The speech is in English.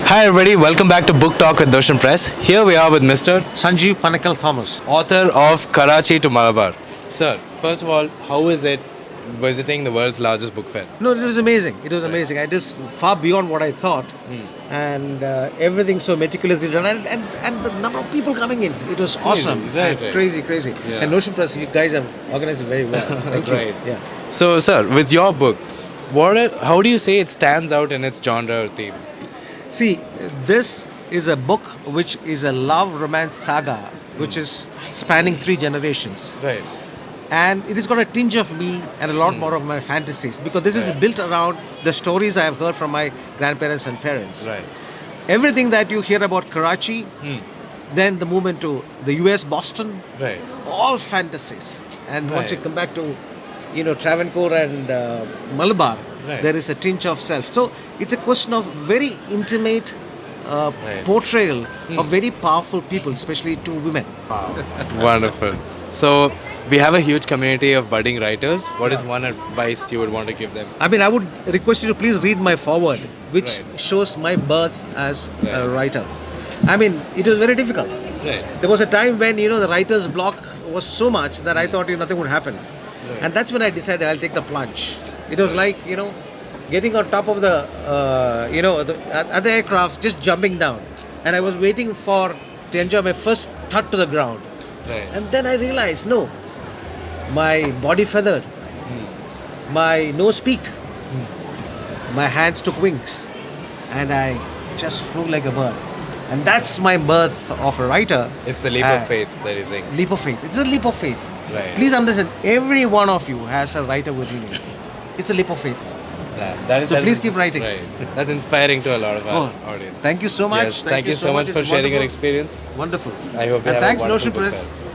Hi everybody, welcome back to Book Talk with Doshan Press. Here we are with Mr. Sanjeev Panackal Thomas. author of Karachi to Malabar. Sir, first of all, how is it visiting the world's largest book fair? No, it was amazing. It was amazing. I just far beyond what I thought, and everything so meticulously done, and the number of people coming in, it was awesome. right. Crazy. Yeah. And Notion Press, you guys have organized it very well. Thank you. Right. Yeah. So, sir, with your book, how do you say it stands out in its genre or theme? See, this is a book which is a love romance saga, which is spanning 3 generations. Right. And it has got a tinge of me and a lot more of my fantasies, because this is built around the stories I have heard from my grandparents and parents. Right. Everything that you hear about Karachi, then the movement to the US, Boston, Right. all fantasies. And once you Right. come back to, Travancore and Malabar, Right. there is a tinge of self. So it's a question of very intimate Right. portrayal of very powerful people, especially 2 women. Wonderful. So, we have a huge community of budding writers. What is one advice you would want to give them? I mean, I would request you to please read my foreword, which Right. shows my birth as a Right. writer. I mean, it was very difficult. Right. There was a time when, the writer's block was so much that I thought nothing would happen. Right. And that's when I decided I'll take the plunge. It was like, getting on top of the, other aircraft, just jumping down. And I was waiting to enjoy my first thud to the ground. Right. And then I realized, no, my body feathered, my nose peaked, my hands took wings, and I just flew like a bird. And that's my birth of a writer. It's the leap of faith that you think. Leap of faith. It's a leap of faith. Right. Please understand, every one of you has a writer within you. It's a leap of faith. So please keep writing. Right. That's inspiring to a lot of our audience. Thank you so much. Yes, thank you so much for It's sharing your wonderful. experience. Wonderful. I hope you And have thanks, a Notion wonderful book Press. fair.